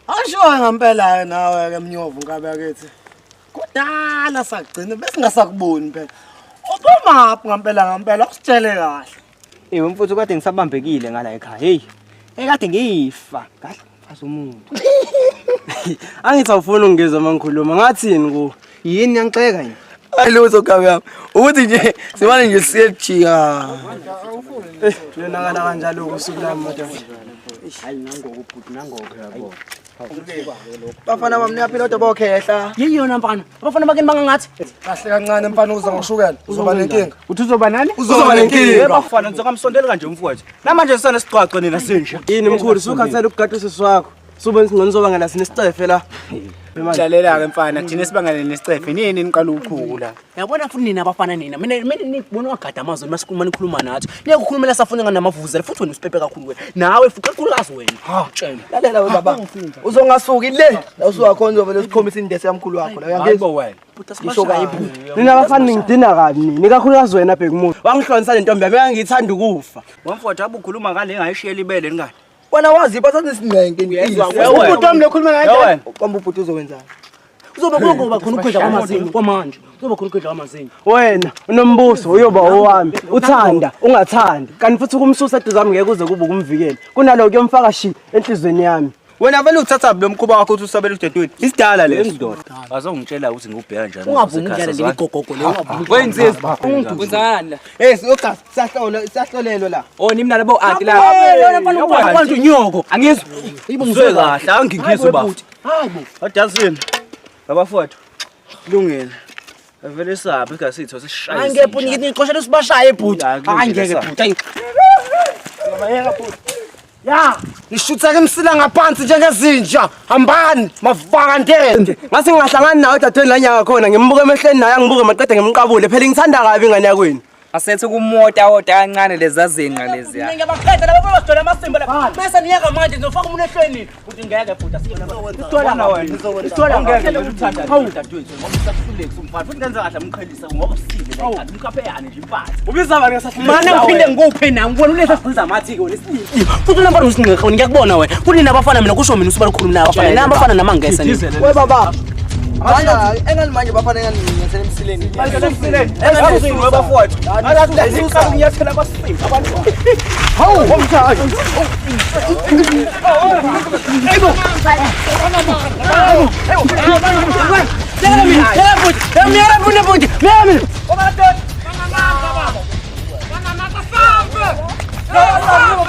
Asho ngempela nawe ke Mnyovu ngabe yakithi. Kudala sagcina bese ngasakuboni phela. Ubomaphi ngempela usitshele kahle. Mfuthu kade ngisabambekile ngala ekhaya. Hey. Ekade ngifa. Kahle asomuntu. Angithi awufuni ungizwa mangikhuluma. Ngathini ku? Yini yangixeka yini? Ayilutho gabe yami. Ukuthi nje simane nje siyejika. Lena kanjalo usuku lami madodana. Hayi nangoku yabo. Bafana bami niyaphila kodwa bokhehla. Yiyona mfana. Abafana bakini bangangathi. Kahle kancane mfana uza ngoshukela. Uzoba nenkinga. Uthi uzoba nani? Uzoba nenkinga. Bafana ngizokamsondela kanje mfowethu. Namanje sisane sicwaco nina sinsha. Yini mkhulu sukhathela ukugadisa swakho. Subona singcono zoba ngala sinesicefe la. Dlalela ke mfana thina sibangane nesicefe nini niqala ukukhula. Yabona futhi nina abafana nina. Mina nibona wagada amazwi masikhuluma nikhuluma nathi. Niyakukhulumela safuna ngamavuzela futhi wena usipepe kakhulu wena. Nawe futhi kakhulukazi wena. Ha tshela. Lalela we baba. Uzongasuki le. La usuwakhona uzovela sikhombisa indese yamkhulu wakho la. Hayibo wena. Ngisho kayiphuphi. Nina abafana ngidina kabi nini kakhulukazi wena bhekumuntu. Wangihlonisa le ntombi yami engithanda ukufa. Wamfowethu abukhuluma ngale engayishiyela ibele ngani. Wena wazi bathatha isinqenke ngiyizwa. Ubhuti wami lokhuluma ngaye. Kwamba ubhuti uzowenzani? Uzoba kuba khona ukudla kwamazinyo kwamanje. Uzoba khona ukudla kwamazinyo. Wena unombuso uyoba owami. Uthanda ungathandi. Kanti futhi kumsusa eduzami ngeke uze kube ukumvikela. Kunalo kuyomfaka shi enhlizweni yami. Wena vele uthatha lo mkhuba wakho uthi usabela udedweni. Isidala leso ndoda. Azongitshela ukuthi ngikubheka njani. Ungavumi ukudlala leli gogogo le ungavumi. Wenzisa. Kwenzani la? Hey siyocha siyahlolelo la. Oh nimi nalabo ati la. Yona mfana ukwazi unyoko. Angizwa. Yibo ngizwe kahle angingizwe baba. Hayibo. Adasini. Babafowethu. Kulungile. Vele sabe ngasitho sishaya. Angepho ngiqoshela usibashaye ebhuti. Angeke bhuti. Yabayeka bhuti. Ya, nishutha ke msila ngaphansi njengezinja. Hambani, mavaka ndende. Ngase ngingahlangani nawe dadweni la nyaka khona ngimbuke emehlweni naye ngibuke maqede ngimqabule. Phela ngithanda kabi ingane yakwini. Asethe kumota wota kancane lezazinqa leziya. Mina ngiyabaqeda labo bazodela amasimba la. Bese niyeka manje ngizofaka umuntu ehlweni. Uthi ngeke bhuti asiyona. Isithola na wena. Isithola ngeke uthanda dadwethu. Ngoba usahluleke umfana. Futhi kenza kahle amqhelisa ngoba usile la ekhaya. Umkhaphe yani nje impatha. Ubiza abantu ngesahluleke. Mana ngiphinde ngikuphe na ngibona ulesa siza amathi ke wena isibili. Futhi namba usinqeqo ngiyakubona wena. Futhi nabafana mina kusho mina usuba likhuluma naye abafana. Nabafana namangese nini. We baba. Manje engani manje bafana engani ngiyathela emsileni. Engazini webafowethu. Akathi ngizikhala ngiyathela abasimba abantu. Hawu womthaka. Hayibo. Hayibo.